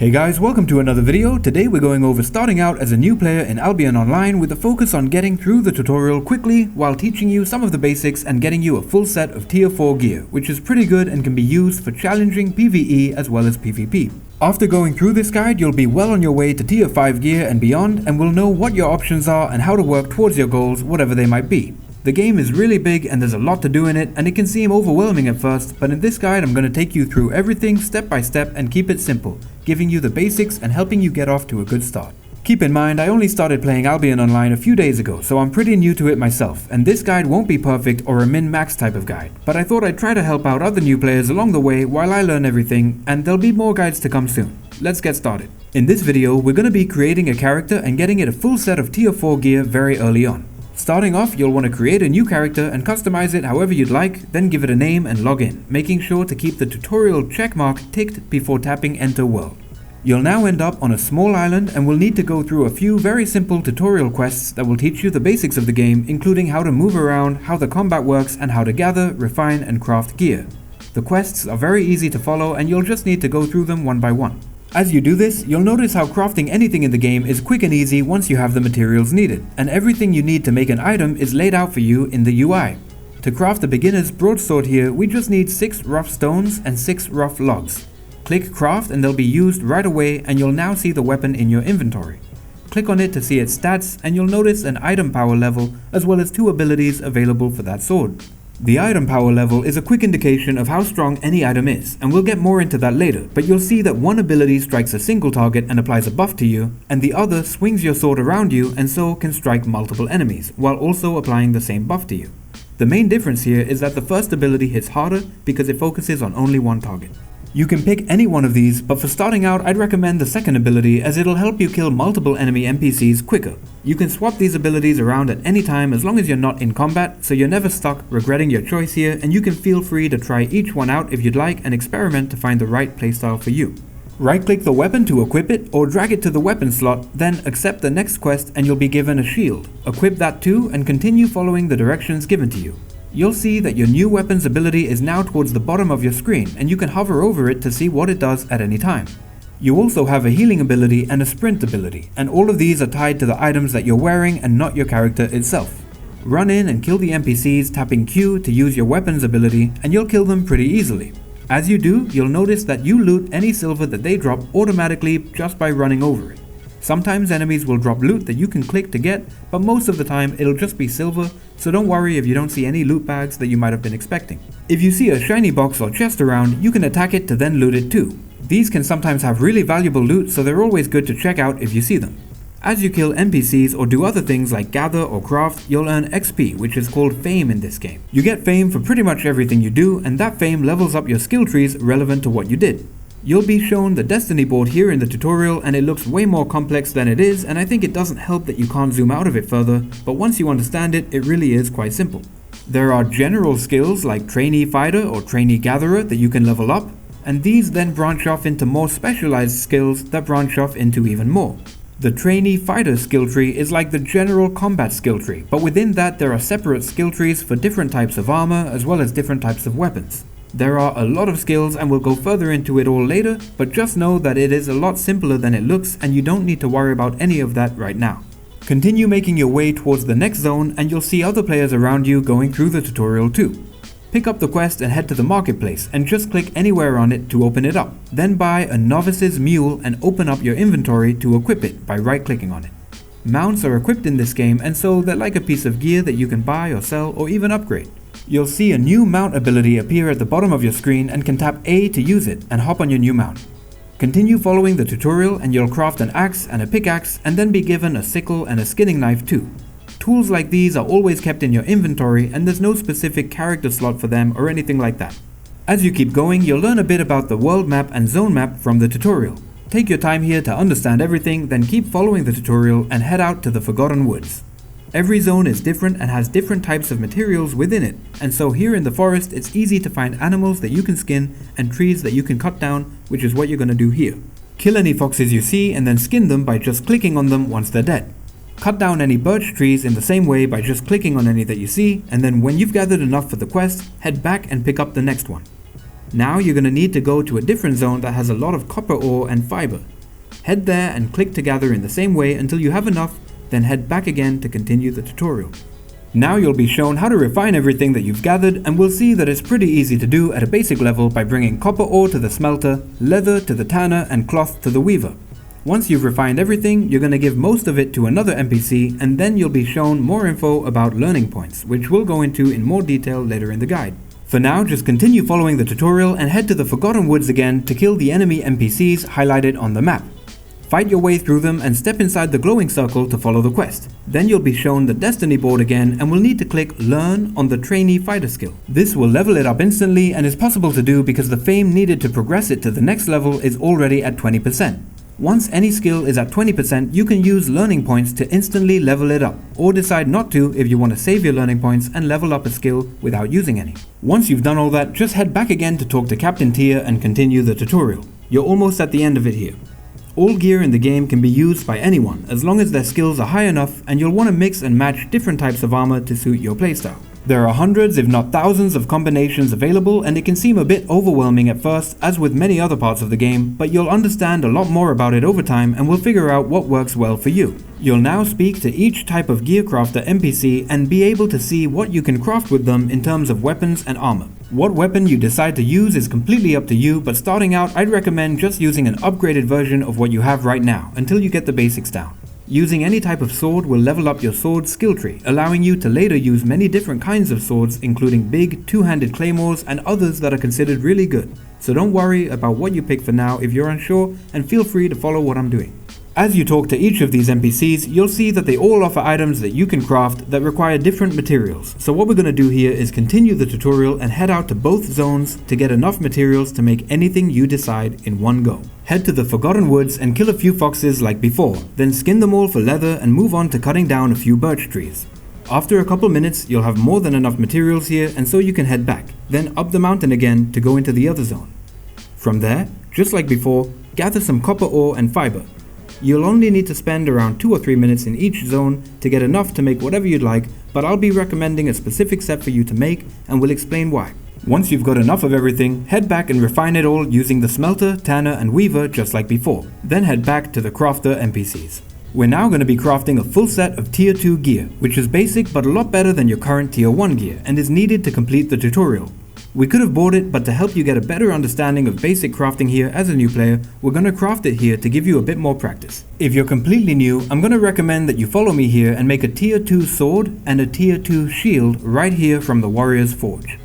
Hey guys, welcome to another video. Today we're going over starting out as a new player in Albion Online with a focus on getting through the tutorial quickly while teaching you some of the basics and getting you a full set of tier 4 gear, which is pretty good and can be used for challenging PvE as well as PvP. After going through this guide, you'll be well on your way to tier 5 gear and beyond, and will know what your options are and how to work towards your goals, whatever they might be. The game is really big and there's a lot to do in it, and it can seem overwhelming at first, but in this guide I'm going to take you through everything step by step and keep it simple, giving you the basics and helping you get off to a good start. Keep in mind, I only started playing Albion Online a few days ago, so I'm pretty new to it myself, and this guide won't be perfect or a min-max type of guide, but I thought I'd try to help out other new players along the way while I learn everything, and there'll be more guides to come soon. Let's get started. In this video, we're going to be creating a character and getting it a full set of tier 4 gear very early on. Starting off, you'll want to create a new character and customize it however you'd like, then give it a name and log in, making sure to keep the tutorial checkmark ticked before tapping enter world. You'll now end up on a small island and will need to go through a few very simple tutorial quests that will teach you the basics of the game, including how to move around, how the combat works, and how to gather, refine, and craft gear. The quests are very easy to follow and you'll just need to go through them one by one. As you do this, you'll notice how crafting anything in the game is quick and easy once you have the materials needed, and everything you need to make an item is laid out for you in the UI. To craft the beginner's broadsword here, we just need 6 rough stones and 6 rough logs. Click craft and they'll be used right away, and you'll now see the weapon in your inventory. Click on it to see its stats and you'll notice an item power level as well as 2 abilities available for that sword. The item power level is a quick indication of how strong any item is, and we'll get more into that later, but you'll see that one ability strikes a single target and applies a buff to you, and the other swings your sword around you and so can strike multiple enemies, while also applying the same buff to you. The main difference here is that the first ability hits harder because it focuses on only one target. You can pick any one of these, but for starting out I'd recommend the second ability as it'll help you kill multiple enemy NPCs quicker. You can swap these abilities around at any time as long as you're not in combat, so you're never stuck regretting your choice here, and you can feel free to try each one out if you'd like and experiment to find the right playstyle for you. Right click the weapon to equip it or drag it to the weapon slot, then accept the next quest and you'll be given a shield. Equip that too and continue following the directions given to you. You'll see that your new weapon's ability is now towards the bottom of your screen, and you can hover over it to see what it does at any time. You also have a healing ability and a sprint ability, and all of these are tied to the items that you're wearing and not your character itself. Run in and kill the NPCs tapping Q to use your weapon's ability, and you'll kill them pretty easily. As you do, you'll notice that you loot any silver that they drop automatically just by running over it. Sometimes enemies will drop loot that you can click to get, but most of the time it'll just be silver, so don't worry if you don't see any loot bags that you might have been expecting. If you see a shiny box or chest around, you can attack it to then loot it too. These can sometimes have really valuable loot, so they're always good to check out if you see them. As you kill NPCs or do other things like gather or craft, you'll earn XP, which is called fame in this game. You get fame for pretty much everything you do, and that fame levels up your skill trees relevant to what you did. You'll be shown the destiny board here in the tutorial, and it looks way more complex than it is, and I think it doesn't help that you can't zoom out of it further, but once you understand it, it really is quite simple. There are general skills like trainee fighter or trainee gatherer that you can level up, and these then branch off into more specialized skills that branch off into even more. The trainee fighter skill tree is like the general combat skill tree, but within that there are separate skill trees for different types of armor as well as different types of weapons. There are a lot of skills and we'll go further into it all later, but just know that it is a lot simpler than it looks and you don't need to worry about any of that right now. Continue making your way towards the next zone and you'll see other players around you going through the tutorial too. Pick up the quest and head to the marketplace and just click anywhere on it to open it up. Then buy a novice's mule and open up your inventory to equip it by right clicking on it. Mounts are equipped in this game, and so they're like a piece of gear that you can buy or sell or even upgrade. You'll see a new mount ability appear at the bottom of your screen and can tap A to use it and hop on your new mount. Continue following the tutorial and you'll craft an axe and a pickaxe and then be given a sickle and a skinning knife too. Tools like these are always kept in your inventory and there's no specific character slot for them or anything like that. As you keep going, you'll learn a bit about the world map and zone map from the tutorial. Take your time here to understand everything, then keep following the tutorial and head out to the Forgotten Woods. Every zone is different and has different types of materials within it, and so here in the forest it's easy to find animals that you can skin and trees that you can cut down, which is what you're going to do here. Kill any foxes you see and then skin them by just clicking on them once they're dead. Cut down any birch trees in the same way by just clicking on any that you see, and then when you've gathered enough for the quest, head back and pick up the next one. Now you're going to need to go to a different zone that has a lot of copper ore and fiber. Head there and click to gather in the same way until you have enough, then head back again to continue the tutorial. Now you'll be shown how to refine everything that you've gathered, and we'll see that it's pretty easy to do at a basic level by bringing copper ore to the smelter, leather to the tanner, and cloth to the weaver. Once you've refined everything, you're going to give most of it to another NPC, and then you'll be shown more info about learning points, which we'll go into in more detail later in the guide. For now, just continue following the tutorial and head to the Forgotten Woods again to kill the enemy NPCs highlighted on the map. Fight your way through them and step inside the glowing circle to follow the quest. Then you'll be shown the destiny board again and will need to click Learn on the trainee fighter skill. This will level it up instantly and is possible to do because the fame needed to progress it to the next level is already at 20%. Once any skill is at 20%, you can use learning points to instantly level it up, or decide not to if you want to save your learning points and level up a skill without using any. Once you've done all that, just head back again to talk to Captain Tia and continue the tutorial. You're almost at the end of it here. All gear in the game can be used by anyone as long as their skills are high enough, and you'll want to mix and match different types of armor to suit your playstyle. There are hundreds if not thousands of combinations available, and it can seem a bit overwhelming at first as with many other parts of the game, but you'll understand a lot more about it over time and will figure out what works well for you. You'll now speak to each type of gear crafter NPC and be able to see what you can craft with them in terms of weapons and armor. What weapon you decide to use is completely up to you, but starting out I'd recommend just using an upgraded version of what you have right now until you get the basics down. Using any type of sword will level up your sword skill tree, allowing you to later use many different kinds of swords, including big, two-handed claymores and others that are considered really good. So don't worry about what you pick for now if you're unsure, and feel free to follow what I'm doing. As you talk to each of these NPCs, you'll see that they all offer items that you can craft that require different materials. So what we're going to do here is continue the tutorial and head out to both zones to get enough materials to make anything you decide in one go. Head to the Forgotten Woods and kill a few foxes like before, then skin them all for leather and move on to cutting down a few birch trees. After a couple minutes, you'll have more than enough materials here, and so you can head back, then up the mountain again to go into the other zone. From there, just like before, gather some copper ore and fiber. You'll only need to spend around 2 or 3 minutes in each zone to get enough to make whatever you'd like, but I'll be recommending a specific set for you to make and will explain why. Once you've got enough of everything, head back and refine it all using the smelter, tanner and weaver just like before. Then head back to the crafter NPCs. We're now going to be crafting a full set of tier 2 gear, which is basic but a lot better than your current tier 1 gear and is needed to complete the tutorial. We could have bought it, but to help you get a better understanding of basic crafting here as a new player, we're going to craft it here to give you a bit more practice. If you're completely new, I'm going to recommend that you follow me here and make a tier 2 sword and a tier 2 shield right here from the Warrior's Forge.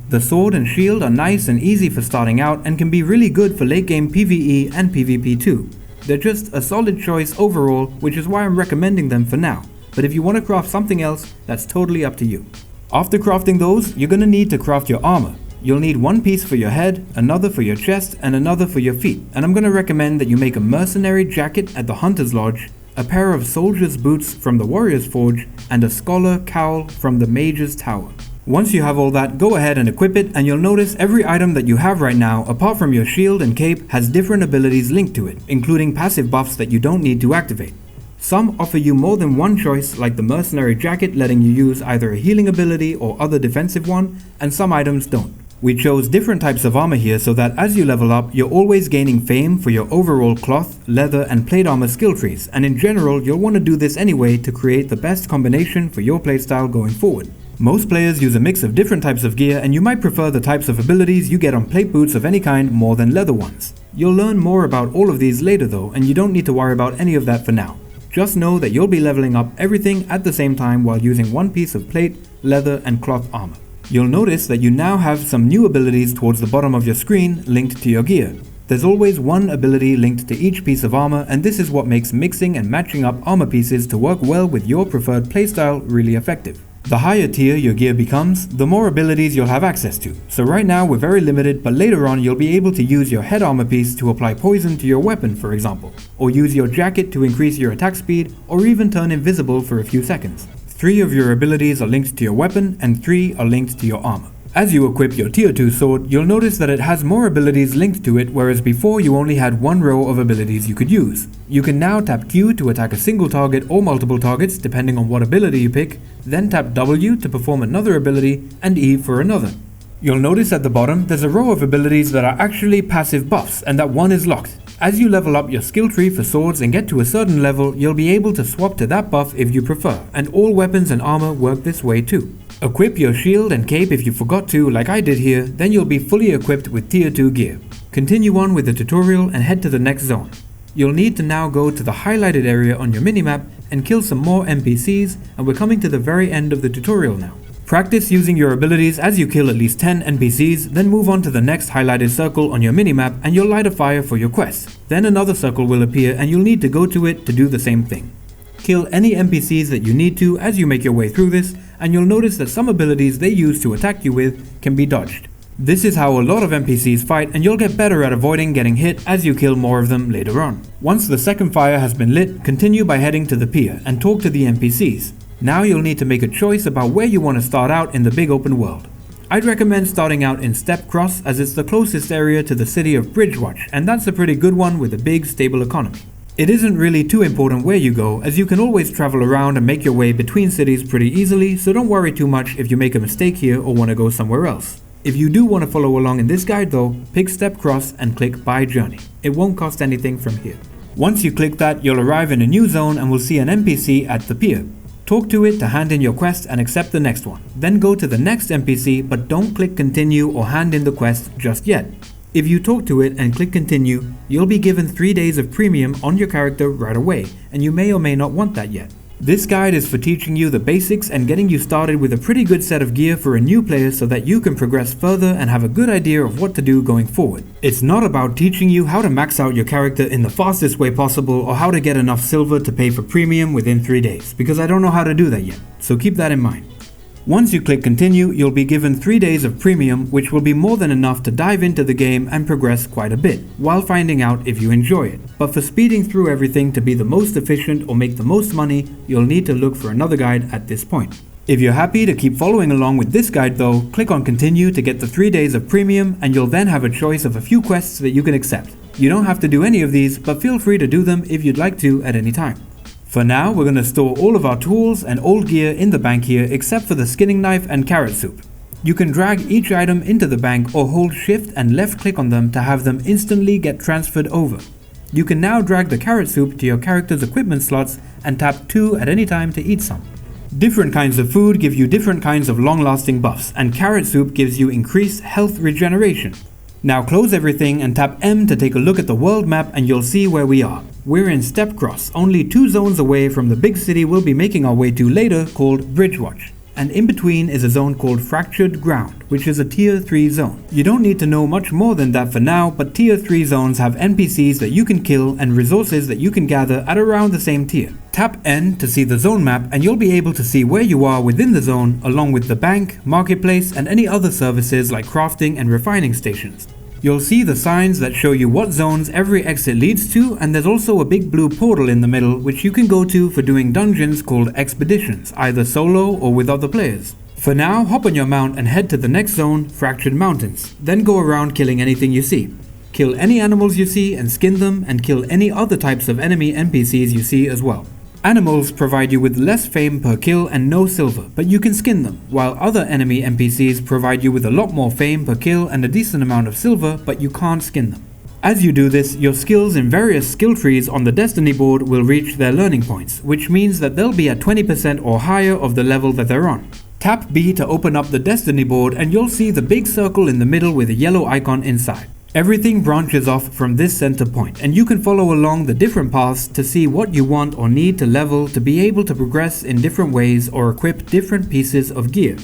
The sword and shield are nice and easy for starting out and can be really good for late game PvE and PvP too. They're just a solid choice overall, which is why I'm recommending them for now, but if you want to craft something else, that's totally up to you. After crafting those, you're going to need to craft your armor. You'll need one piece for your head, another for your chest, and another for your feet, and I'm going to recommend that you make a mercenary jacket at the Hunter's Lodge, a pair of soldier's boots from the Warrior's Forge, and a scholar cowl from the Mage's Tower. Once you have all that, go ahead and equip it, and you'll notice every item that you have right now, apart from your shield and cape, has different abilities linked to it, including passive buffs that you don't need to activate. Some offer you more than one choice, like the mercenary jacket letting you use either a healing ability or other defensive one, and some items don't. We chose different types of armor here so that as you level up, you're always gaining fame for your overall cloth, leather and plate armor skill trees, and in general you'll want to do this anyway to create the best combination for your playstyle going forward. Most players use a mix of different types of gear, and you might prefer the types of abilities you get on plate boots of any kind more than leather ones. You'll learn more about all of these later though, and you don't need to worry about any of that for now. Just know that you'll be leveling up everything at the same time while using one piece of plate, leather and cloth armor. You'll notice that you now have some new abilities towards the bottom of your screen linked to your gear. There's always one ability linked to each piece of armor, and this is what makes mixing and matching up armor pieces to work well with your preferred playstyle really effective. The higher tier your gear becomes, the more abilities you'll have access to. So right now we're very limited, but later on you'll be able to use your head armor piece to apply poison to your weapon, for example, or use your jacket to increase your attack speed, or even turn invisible for a few seconds. 3 of your abilities are linked to your weapon, and 3 are linked to your armor. As you equip your tier 2 sword, you'll notice that it has more abilities linked to it, whereas before you only had one row of abilities you could use. You can now tap Q to attack a single target or multiple targets depending on what ability you pick, then tap W to perform another ability and E for another. You'll notice at the bottom there's a row of abilities that are actually passive buffs and that one is locked. As you level up your skill tree for swords and get to a certain level, you'll be able to swap to that buff if you prefer, and all weapons and armor work this way too. Equip your shield and cape if you forgot to, like I did here, then you'll be fully equipped with tier 2 gear. Continue on with the tutorial and head to the next zone. You'll need to now go to the highlighted area on your minimap and kill some more NPCs, and we're coming to the very end of the tutorial now. Practice using your abilities as you kill at least 10 NPCs, then move on to the next highlighted circle on your minimap and you'll light a fire for your quest. Then another circle will appear and you'll need to go to it to do the same thing. Kill any NPCs that you need to as you make your way through this, and you'll notice that some abilities they use to attack you with can be dodged. This is how a lot of NPCs fight, and you'll get better at avoiding getting hit as you kill more of them later on. Once the second fire has been lit, continue by heading to the pier and talk to the NPCs. Now you'll need to make a choice about where you want to start out in the big open world. I'd recommend starting out in Step Cross as it's the closest area to the city of Bridgewatch, and that's a pretty good one with a big stable economy. It isn't really too important where you go, as you can always travel around and make your way between cities pretty easily, so don't worry too much if you make a mistake here or want to go somewhere else. If you do want to follow along in this guide though, pick Step Cross and click Buy Journey. It won't cost anything from here. Once you click that, you'll arrive in a new zone and will see an NPC at the pier. Talk to it to hand in your quest and accept the next one. Then go to the next NPC, but don't click continue or hand in the quest just yet. If you talk to it and click continue, you'll be given 3 days of premium on your character right away, and you may or may not want that yet. This guide is for teaching you the basics and getting you started with a pretty good set of gear for a new player so that you can progress further and have a good idea of what to do going forward. It's not about teaching you how to max out your character in the fastest way possible or how to get enough silver to pay for premium within 3 days, because I don't know how to do that yet, so keep that in mind. Once you click continue, you'll be given 3 days of premium, which will be more than enough to dive into the game and progress quite a bit, while finding out if you enjoy it. But for speeding through everything to be the most efficient or make the most money, you'll need to look for another guide at this point. If you're happy to keep following along with this guide though, click on continue to get the 3 days of premium, and you'll then have a choice of a few quests that you can accept. You don't have to do any of these, but feel free to do them if you'd like to at any time. For now, we're going to store all of our tools and old gear in the bank here except for the skinning knife and carrot soup. You can drag each item into the bank or hold shift and left click on them to have them instantly get transferred over. You can now drag the carrot soup to your character's equipment slots and tap 2 at any time to eat some. Different kinds of food give you different kinds of long-lasting buffs, and carrot soup gives you increased health regeneration. Now close everything and tap M to take a look at the world map and you'll see where we are. We're in Step Cross, only 2 zones away from the big city we'll be making our way to later called Bridgewatch. And in between is a zone called Fractured Ground, which is a tier 3 zone. You don't need to know much more than that for now, but tier 3 zones have NPCs that you can kill and resources that you can gather at around the same tier. Tap N to see the zone map and you'll be able to see where you are within the zone, along with the bank, marketplace and any other services like crafting and refining stations. You'll see the signs that show you what zones every exit leads to, and there's also a big blue portal in the middle which you can go to for doing dungeons called expeditions, either solo or with other players. For now, hop on your mount and head to the next zone, Fractured Mountains. Then go around killing anything you see. Kill any animals you see and skin them, and kill any other types of enemy NPCs you see as well. Animals provide you with less fame per kill and no silver, but you can skin them, while other enemy NPCs provide you with a lot more fame per kill and a decent amount of silver, but you can't skin them. As you do this, your skills in various skill trees on the destiny board will reach their learning points, which means that they'll be at 20% or higher of the level that they're on. Tap B to open up the destiny board and you'll see the big circle in the middle with a yellow icon inside. Everything branches off from this center point, and you can follow along the different paths to see what you want or need to level to be able to progress in different ways or equip different pieces of gear.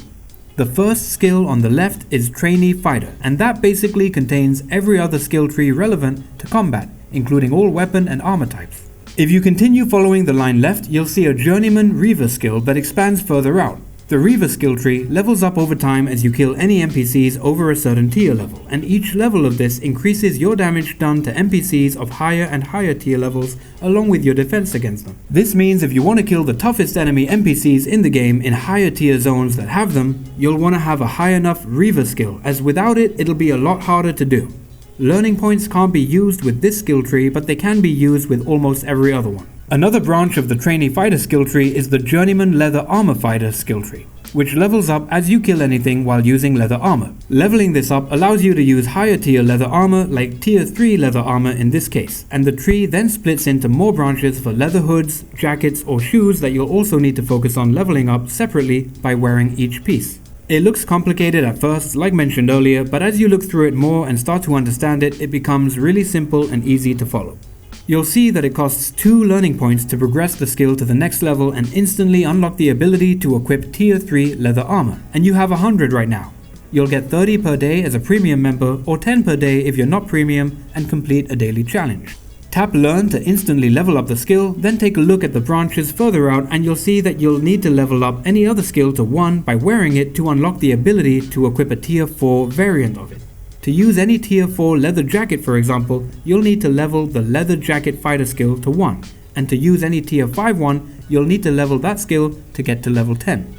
The first skill on the left is Trainee Fighter, and that basically contains every other skill tree relevant to combat, including all weapon and armor types. If you continue following the line left, you'll see a Journeyman Reaver skill that expands further out. The Reaver skill tree levels up over time as you kill any NPCs over a certain tier level, and each level of this increases your damage done to NPCs of higher and higher tier levels along with your defense against them. This means if you want to kill the toughest enemy NPCs in the game in higher tier zones that have them, you'll want to have a high enough Reaver skill, as without it, it'll be a lot harder to do. Learning points can't be used with this skill tree, but they can be used with almost every other one. Another branch of the Trainee Fighter skill tree is the Journeyman Leather Armor Fighter skill tree. which levels up as you kill anything while using leather armor. Leveling this up allows you to use higher tier leather armor, like tier 3 leather armor in this case, and the tree then splits into more branches for leather hoods, jackets, or shoes that you'll also need to focus on leveling up separately by wearing each piece. It looks complicated at first, like mentioned earlier, but as you look through it more and start to understand it, it becomes really simple and easy to follow. You'll see that it costs 2 learning points to progress the skill to the next level and instantly unlock the ability to equip tier 3 leather armor, and you have 100 right now. You'll get 30 per day as a premium member, or 10 per day if you're not premium, and complete a daily challenge. Tap learn to instantly level up the skill, then take a look at the branches further out and you'll see that you'll need to level up any other skill to 1 by wearing it to unlock the ability to equip a tier 4 variant of it. To use any tier 4 leather jacket, for example, you'll need to level the leather jacket fighter skill to 1, and to use any tier 5 one, you'll need to level that skill to get to level 10.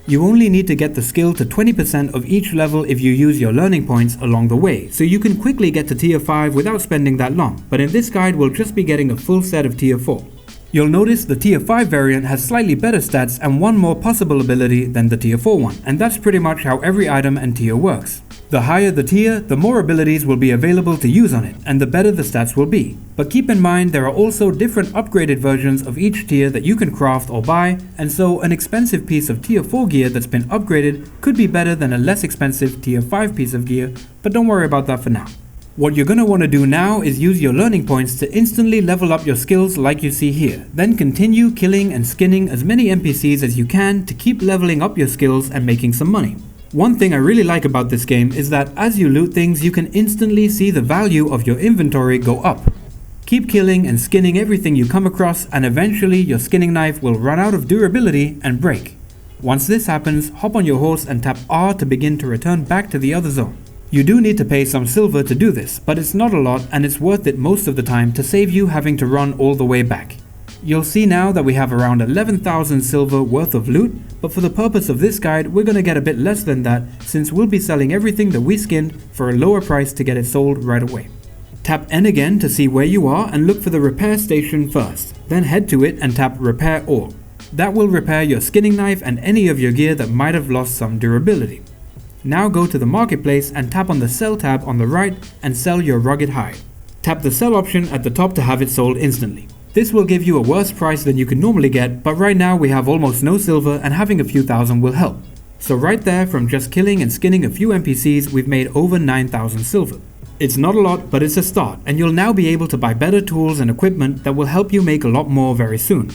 You only need to get the skill to 20% of each level if you use your learning points along the way, so you can quickly get to tier 5 without spending that long, but in this guide we'll just be getting a full set of tier 4. You'll notice the tier 5 variant has slightly better stats and one more possible ability than the tier 4 one, and that's pretty much how every item and tier works. The higher the tier, the more abilities will be available to use on it, and the better the stats will be. But keep in mind there are also different upgraded versions of each tier that you can craft or buy, and so an expensive piece of tier 4 gear that's been upgraded could be better than a less expensive tier 5 piece of gear, but don't worry about that for now. What you're going to want to do now is use your learning points to instantly level up your skills like you see here. Then continue killing and skinning as many NPCs as you can to keep leveling up your skills and making some money. One thing I really like about this game is that as you loot things, you can instantly see the value of your inventory go up. Keep killing and skinning everything you come across, and eventually your skinning knife will run out of durability and break. Once this happens, hop on your horse and tap R to begin to return back to the other zone. You do need to pay some silver to do this, but it's not a lot and it's worth it most of the time to save you having to run all the way back. You'll see now that we have around 11,000 silver worth of loot, but for the purpose of this guide we're gonna get a bit less than that since we'll be selling everything that we skinned for a lower price to get it sold right away. Tap N again to see where you are and look for the repair station first, then head to it and tap Repair All. That will repair your skinning knife and any of your gear that might have lost some durability. Now go to the marketplace and tap on the sell tab on the right and sell your rugged hide. Tap the sell option at the top to have it sold instantly. This will give you a worse price than you can normally get, but right now we have almost no silver and having a few thousand will help. So right there, from just killing and skinning a few NPCs, we've made over 9,000 silver. It's not a lot, but it's a start, and you'll now be able to buy better tools and equipment that will help you make a lot more very soon.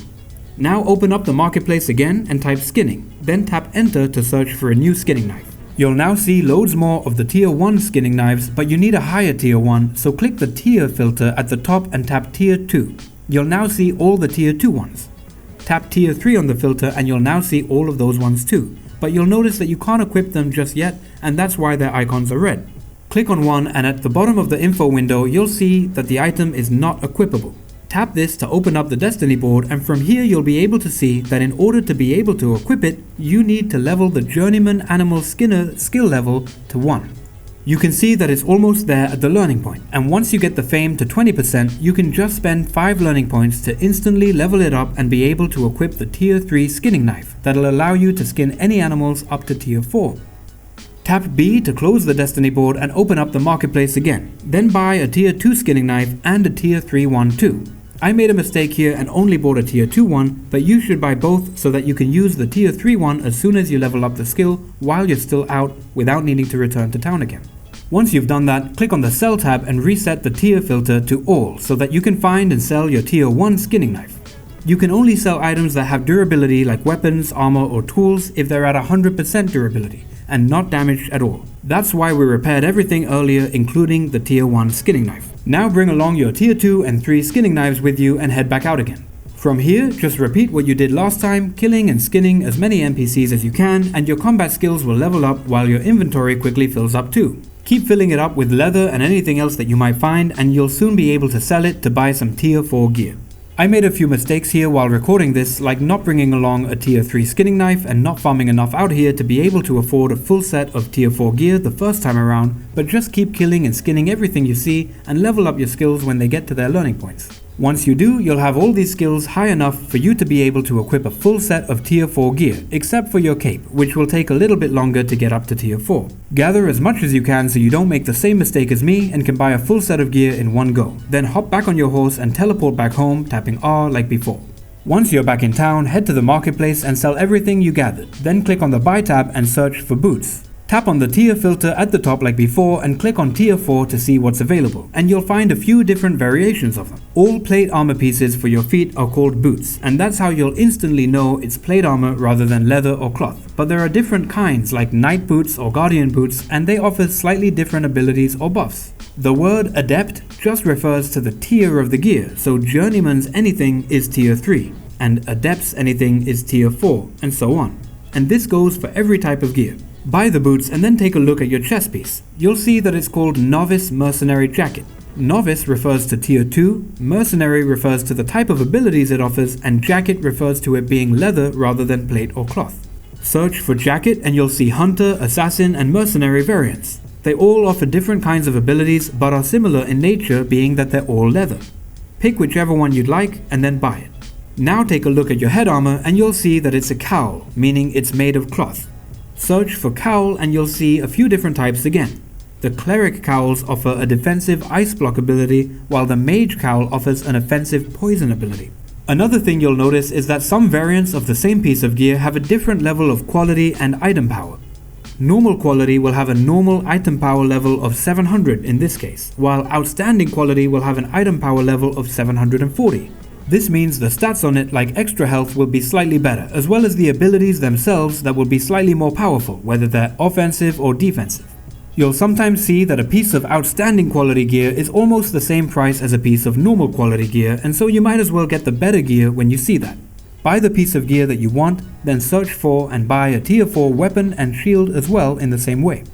Now open up the marketplace again and type skinning, then tap enter to search for a new skinning knife. You'll now see loads more of the tier 1 skinning knives, but you need a higher tier 1, so click the tier filter at the top and tap tier 2. You'll now see all the tier 2 ones. Tap tier 3 on the filter and you'll now see all of those ones too, but you'll notice that you can't equip them just yet, and that's why their icons are red. Click on one and at the bottom of the info window you'll see that the item is not equipable. Tap this to open up the destiny board, and from here you'll be able to see that in order to be able to equip it, you need to level the Journeyman Animal Skinner skill level to 1. You can see that it's almost there at the learning point, and once you get the fame to 20%, you can just spend 5 learning points to instantly level it up and be able to equip the tier 3 skinning knife that'll allow you to skin any animals up to tier 4. Tap B to close the destiny board and open up the marketplace again. Then buy a tier 2 skinning knife and a tier 3 one too. I made a mistake here and only bought a tier 2 one, but you should buy both so that you can use the tier 3 one as soon as you level up the skill while you're still out without needing to return to town again. Once you've done that, click on the sell tab and reset the tier filter to all so that you can find and sell your tier 1 skinning knife. You can only sell items that have durability like weapons, armor or tools if they're at 100% durability and not damaged at all. That's why we repaired everything earlier, including the tier 1 skinning knife. Now bring along your tier 2 and 3 skinning knives with you and head back out again. From here, just repeat what you did last time, killing and skinning as many NPCs as you can, and your combat skills will level up while your inventory quickly fills up too. Keep filling it up with leather and anything else that you might find, and you'll soon be able to sell it to buy some tier 4 gear. I made a few mistakes here while recording this, like not bringing along a tier 3 skinning knife and not farming enough out here to be able to afford a full set of tier 4 gear the first time around, but just keep killing and skinning everything you see and level up your skills when they get to their learning points. Once you do, you'll have all these skills high enough for you to be able to equip a full set of tier 4 gear, except for your cape, which will take a little bit longer to get up to tier 4. Gather as much as you can so you don't make the same mistake as me and can buy a full set of gear in one go. Then hop back on your horse and teleport back home, tapping R like before. Once you're back in town, head to the marketplace and sell everything you gathered. Then click on the buy tab and search for boots. Tap on the tier filter at the top like before and click on tier 4 to see what's available, and you'll find a few different variations of them. All plate armor pieces for your feet are called boots, and that's how you'll instantly know it's plate armor rather than leather or cloth. But there are different kinds like knight boots or guardian boots, and they offer slightly different abilities or buffs. The word adept just refers to the tier of the gear, so journeyman's anything is tier 3, and adept's anything is tier 4, and so on. And this goes for every type of gear. Buy the boots and then take a look at your chest piece. You'll see that it's called Novice Mercenary Jacket. Novice refers to tier 2, Mercenary refers to the type of abilities it offers, and Jacket refers to it being leather rather than plate or cloth. Search for Jacket and you'll see Hunter, Assassin, and Mercenary variants. They all offer different kinds of abilities but are similar in nature, being that they're all leather. Pick whichever one you'd like and then buy it. Now take a look at your head armor and you'll see that it's a cowl, meaning it's made of cloth. Search for cowl and you'll see a few different types again. The cleric cowls offer a defensive ice block ability, while the mage cowl offers an offensive poison ability. Another thing you'll notice is that some variants of the same piece of gear have a different level of quality and item power. Normal quality will have a normal item power level of 700 in this case, while outstanding quality will have an item power level of 740. This means the stats on it, like extra health, will be slightly better, as well as the abilities themselves that will be slightly more powerful, whether they're offensive or defensive. You'll sometimes see that a piece of outstanding quality gear is almost the same price as a piece of normal quality gear, and so you might as well get the better gear when you see that. Buy the piece of gear that you want, then search for and buy a tier 4 weapon and shield as well in the same way.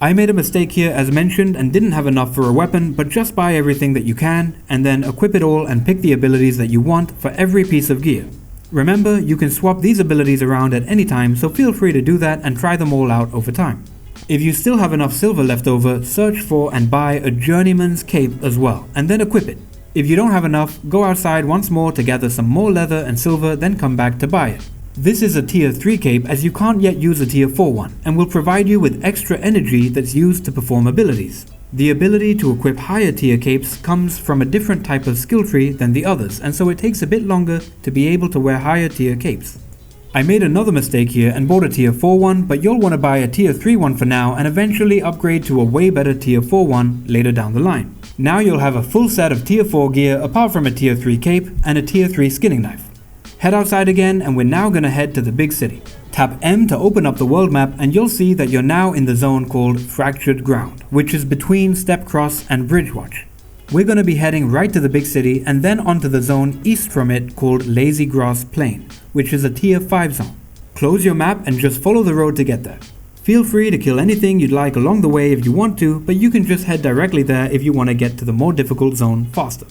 I made a mistake here as mentioned and didn't have enough for a weapon, but just buy everything that you can and then equip it all and pick the abilities that you want for every piece of gear. Remember, you can swap these abilities around at any time, so feel free to do that and try them all out over time. If you still have enough silver left over, search for and buy a journeyman's cape as well, and then equip it. If you don't have enough, go outside once more to gather some more leather and silver, then come back to buy it. This is a tier 3 cape, as you can't yet use a tier 4 one, and will provide you with extra energy that's used to perform abilities. The ability to equip higher tier capes comes from a different type of skill tree than the others, and so it takes a bit longer to be able to wear higher tier capes. I made another mistake here and bought a tier 4 one, but you'll want to buy a tier 3 one for now and eventually upgrade to a way better tier 4 one later down the line. Now you'll have a full set of tier 4 gear apart from a tier 3 cape and a tier 3 skinning knife. Head outside again and we're now gonna head to the big city. Tap M to open up the world map and you'll see that you're now in the zone called Fractured Ground, which is between Stepcross and Bridgewatch. We're gonna be heading right to the big city and then onto the zone east from it called Lazy Grass Plain, which is a tier 5 zone. Close your map and just follow the road to get there. Feel free to kill anything you'd like along the way if you want to, but you can just head directly there if you want to get to the more difficult zone faster.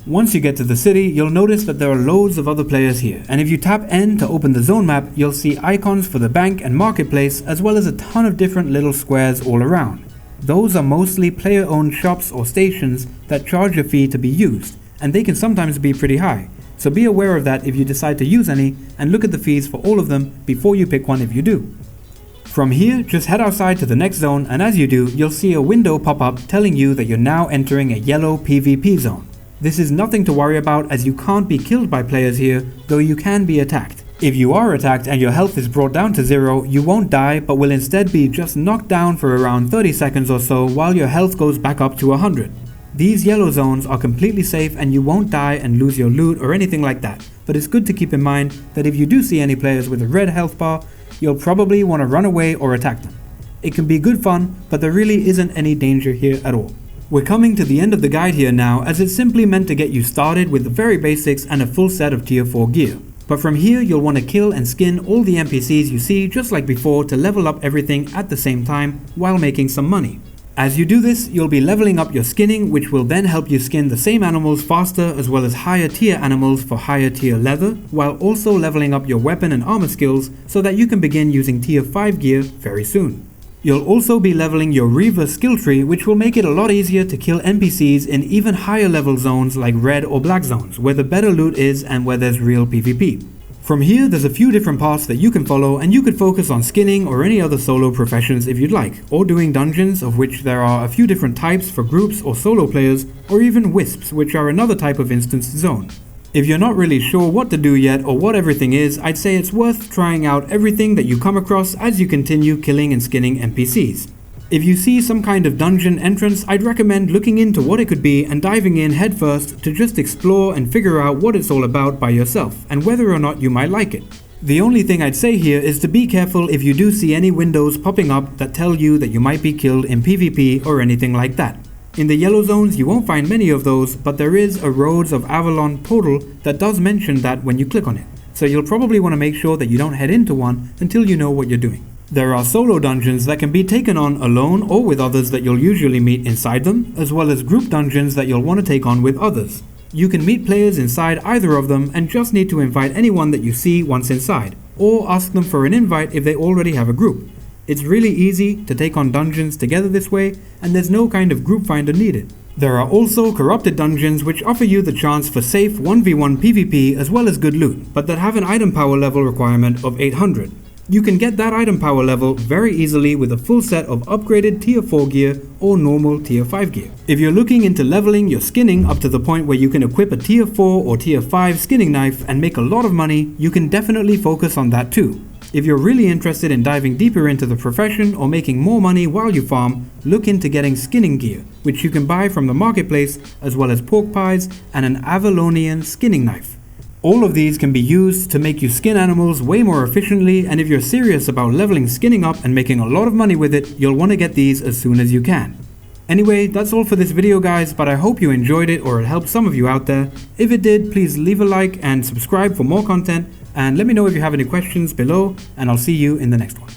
Once you get to the city, you'll notice that there are loads of other players here, and if you tap N to open the zone map, you'll see icons for the bank and marketplace, as well as a ton of different little squares all around. Those are mostly player-owned shops or stations that charge a fee to be used, and they can sometimes be pretty high, so be aware of that if you decide to use any, and look at the fees for all of them before you pick one if you do. From here, just head outside to the next zone, and as you do, you'll see a window pop up telling you that you're now entering a yellow PvP zone. This is nothing to worry about, as you can't be killed by players here, though you can be attacked. If you are attacked and your health is brought down to 0, you won't die, but will instead be just knocked down for around 30 seconds or so while your health goes back up to 100. These yellow zones are completely safe and you won't die and lose your loot or anything like that, but it's good to keep in mind that if you do see any players with a red health bar, you'll probably want to run away or attack them. It can be good fun, but there really isn't any danger here at all. We're coming to the end of the guide here now, as it's simply meant to get you started with the very basics and a full set of tier 4 gear. But from here you'll want to kill and skin all the NPCs you see just like before to level up everything at the same time while making some money. As you do this, you'll be leveling up your skinning, which will then help you skin the same animals faster, as well as higher tier animals for higher tier leather, while also leveling up your weapon and armor skills so that you can begin using tier 5 gear very soon. You'll also be leveling your Reaver skill tree, which will make it a lot easier to kill NPCs in even higher level zones like red or black zones, where the better loot is and where there's real PvP. From here, there's a few different paths that you can follow, and you could focus on skinning or any other solo professions if you'd like, or doing dungeons, of which there are a few different types for groups or solo players, or even wisps, which are another type of instanced zone. If you're not really sure what to do yet or what everything is, I'd say it's worth trying out everything that you come across as you continue killing and skinning NPCs. If you see some kind of dungeon entrance, I'd recommend looking into what it could be and diving in headfirst to just explore and figure out what it's all about by yourself and whether or not you might like it. The only thing I'd say here is to be careful if you do see any windows popping up that tell you that you might be killed in PvP or anything like that. In the yellow zones you won't find many of those, but there is a Roads of Avalon portal that does mention that when you click on it, so you'll probably want to make sure that you don't head into one until you know what you're doing. There are solo dungeons that can be taken on alone or with others that you'll usually meet inside them, as well as group dungeons that you'll want to take on with others. You can meet players inside either of them and just need to invite anyone that you see once inside, or ask them for an invite if they already have a group. It's really easy to take on dungeons together this way, and there's no kind of group finder needed. There are also corrupted dungeons which offer you the chance for safe 1v1 PvP as well as good loot, but that have an item power level requirement of 800. You can get that item power level very easily with a full set of upgraded tier 4 gear or normal tier 5 gear. If you're looking into leveling your skinning up to the point where you can equip a tier 4 or tier 5 skinning knife and make a lot of money, you can definitely focus on that too. If you're really interested in diving deeper into the profession or making more money while you farm, look into getting skinning gear, which you can buy from the marketplace, as well as pork pies and an Avalonian skinning knife. All of these can be used to make you skin animals way more efficiently, and if you're serious about leveling skinning up and making a lot of money with it, you'll want to get these as soon as you can. Anyway, that's all for this video guys, but I hope you enjoyed it or it helped some of you out there. If it did, please leave a like and subscribe for more content, and let me know if you have any questions below, and I'll see you in the next one.